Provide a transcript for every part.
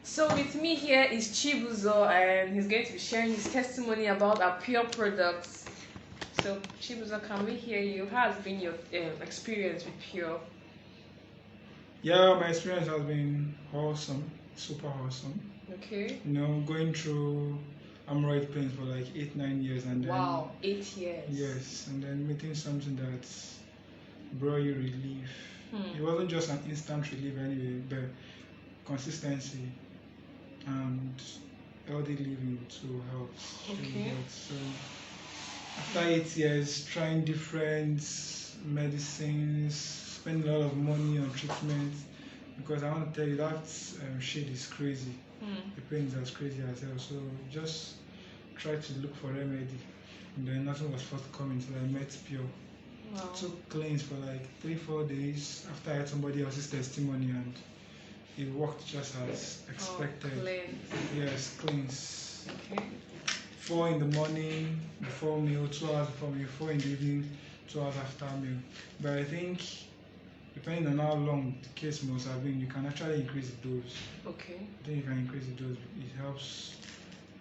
So with me here is Chibuzo, and he's going to be sharing his testimony about our Pure products. So Chibuzo, can we hear you? How has been your experience with Pure? Yeah, my experience has been awesome, super awesome. Okay. Going through haermriod pains for like 8, 9 years, and then Wow, 8 years. yes, and then meeting something that brought you relief. It wasn't just an instant relief anyway, but consistency and healthy living too helps. Okay. Really helps. So after 8 years, trying different medicines, spending a lot of money on treatment, because I want to tell you that shit is crazy. The pain is as crazy as hell. So just try to look for remedy, and then nothing was forthcoming until I met Pure. Wow. Took cleanse for like 3-4 days after I had somebody else's testimony, and it worked just as expected. Yes, cleanse. Okay. 4 in the morning before meal, 2 hours before meal, 4 in the evening, 2 hours after meal. But I think depending on how long the case must have been, you can actually increase the dose. Okay. I think you can increase the dose. It helps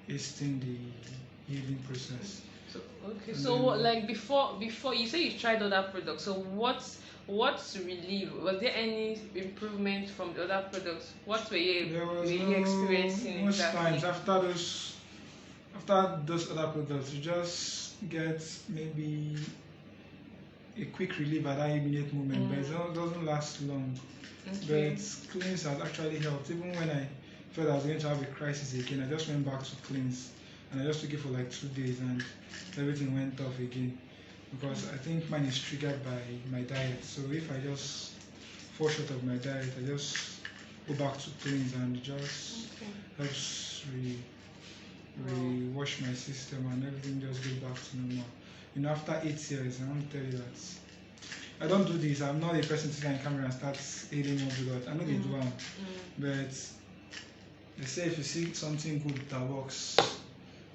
hasten the healing process. So okay. And so what, like before you say you tried other products. So what's relief? Was there any improvement from the other products? What were you experiencing? Most times after those other products, you just get maybe a quick relief at that immediate moment, but it doesn't last long. Okay. But cleanse has actually helped. Even when I felt I was going to have a crisis again, I just went back to cleanse, and I just took it for like 2 days, and everything went off again. Because I think mine is triggered by my diet. So if I just fall short of my diet, I just go back to cleanse, and it just helps wash my system, and everything just goes back to normal. After 8 years, I want to tell you that I don't do this. I'm not a person to stand on camera and start eating more because I know they do one. But they say if you see something good that works,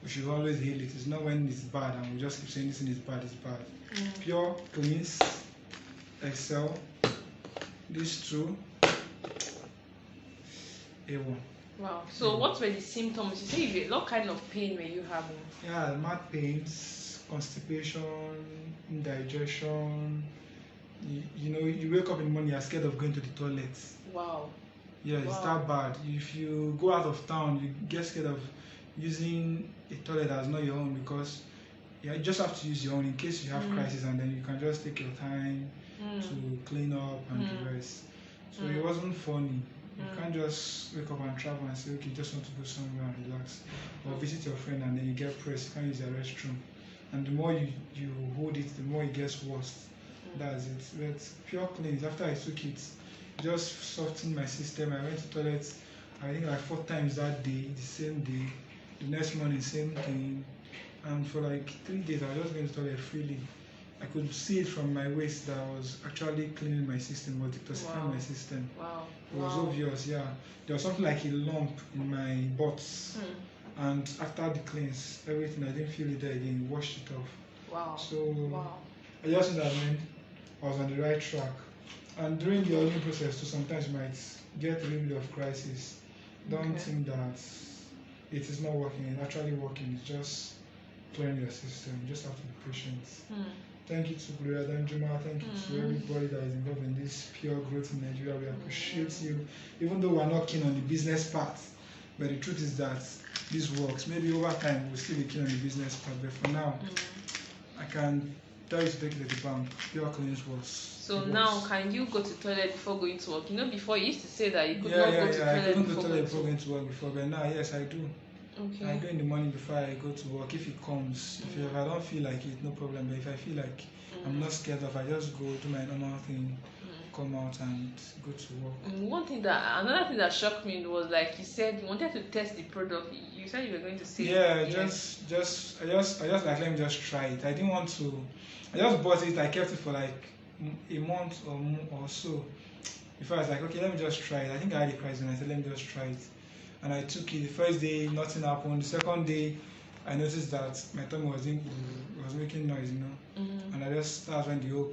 we should always hail it. It's not when it's bad and we just keep saying this thing is bad, it's bad. Pure, cleanse, excel, these two, A1. Wow. So what were the symptoms? You say what kind of pain were you having? Yeah, mad pains, constipation, indigestion. You wake up in the morning, you're scared of going to the toilet. Wow. Yeah, it's that bad. If you go out of town, you get scared of using a toilet that's not your own, because you just have to use your own in case you have crisis, and then you can just take your time to clean up and the rest. So it wasn't funny. You can't just wake up and travel and say, okay, you just want to go somewhere and relax, or visit your friend and then you get pressed, you can't use the restroom. And the more you hold it, the more it gets worse. That's it. But Pure cleanse, after I took it, just softened my system. I went to toilet, I think like 4 times that day, the same day. The next morning, same thing. And for like 3 days, I was just going to toilet freely. I could see it from my waist that I was actually cleaning my system, or detoxifying my system. Wow. It was obvious, yeah. There was something like a lump in my butt. And after the cleanse, everything, I didn't feel it there again, washed it off. Wow. So I just know that I was on the right track. And during the healing process, too, sometimes you might get a little bit of crisis. Don't think that it is not working. It's actually working. It's just clearing your system. You just have to be patient. Thank you to Gloria Danjuma. Thank you to everybody that is involved in this Pure growth in Nigeria. We appreciate you, even though we're not keen on the business part. But the truth is that this works. Maybe over time we'll still be keen on the business part. But for now, I can tell you to take it to the bank. Pure cleanse works. So now, can you go to toilet before going to work? Before you used to say that you could not go to toilet I couldn't go to toilet before going to work before, but now, yes, I do. Okay. I go in the morning before I go to work. If it comes, if I don't feel like it, no problem. But if I feel like I'm not scared of, I just go do my normal thing, come out and go to work. Another thing that shocked me was, like you said, you wanted to test the product. You said you were going to say. Yeah, I just like, let me just try it. I didn't want to. I just bought it. I kept it for like a month or so. Before I was like, okay, let me just try it. I think I had a crisis, and I said, let me just try it. And I took it. The first day, nothing happened. The second day, I noticed that my tummy was making noise, And that's when the whole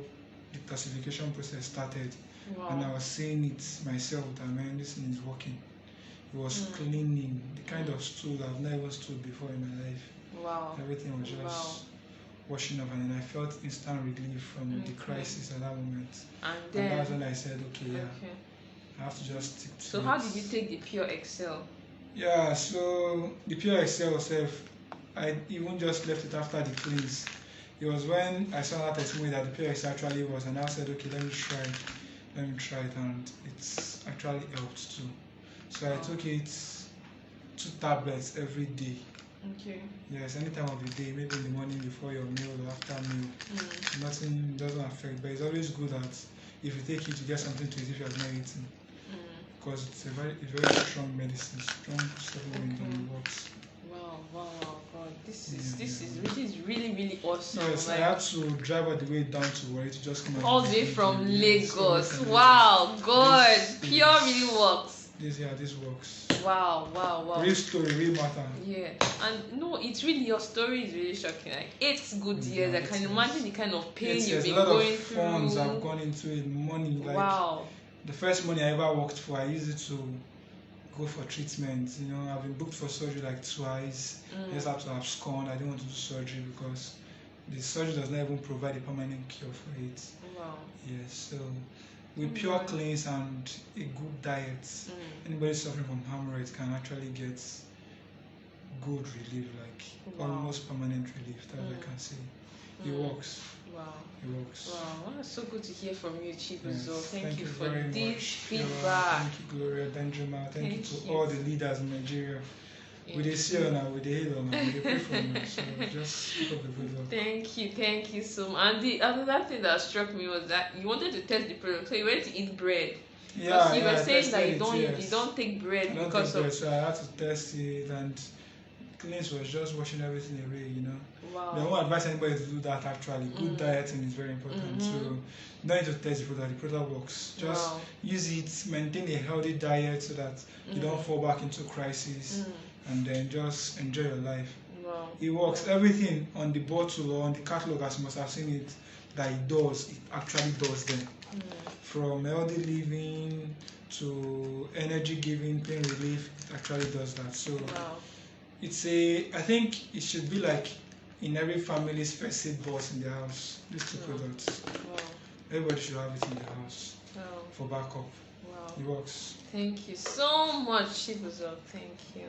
detoxification process started. Wow. And I was seeing it myself that, man, this thing is working. It was cleaning, the kind of stool I've never stood before in my life. Wow. Everything was just washing off, and then I felt instant relief from the crisis at that moment. And that's when I said, okay, I have to just stick to it. So how did you take the purexcel? Yeah, so the purexcel itself, I even just left it after the cleanse. It was when I saw that testimony that the purexcel actually was, and I said, okay, let me try it, and it's actually helped too. So I took it 2 tablets every day. Okay. Yes, any time of the day, maybe in the morning before your meal or after meal. Nothing doesn't affect, but it's always good that if you take it, you get something to eat if you have not eaten. Because it's a very strong medicine, strong supplement, and it works. Wow, God, this is really awesome. Yes, I had to drive all the way down to Warri to just come all the way from Lagos. Wow, God, pure really works. This works. Wow. Real story, real matter. Yeah, and no, it's really, your story is really shocking. Like 8 good years, I can imagine the kind of pain you've been going through. A lot of funds I've gone into it, money. Like, the first money I ever worked for, I used it to go for treatment. You know, I've been booked for surgery like twice. I just have to abscond. I didn't want to do surgery because the surgery does not even provide a permanent cure for it. Yes, so with pure cleanse and a good diet, anybody suffering from haermriod can actually get good relief, like almost permanent relief. That's what I can say. It works. It works. Wow, that's so good to hear from you, Chibuzo. Yes, thank you for very this much. feedback. Thank you, Gloria, Danjuma. Thank you to all the leaders in Nigeria. We dey see you now, we dey heal now, we dey pray for you. So just keep up the good work. Thank you so much. And the other thing that struck me was that you wanted to test the product, so you went to eat bread. Yeah, you were saying that you don't take bread because of. So I had to test it, and cleanse was just washing everything away, you know. I won't advise anybody to do that actually. Good dieting is very important. So you don't need to test the product works. Just use it, maintain a healthy diet so that you don't fall back into crisis, and then just enjoy your life. It works. Everything on the bottle or on the catalog, as you must have seen it, that it actually does them. From healthy living to energy giving, pain relief, it actually does that. So I think it should be like in every family's first aid box in the house. These 2 products. Everybody should have it in the house for backup. It works. Thank you so much, Chibuzo. Thank you.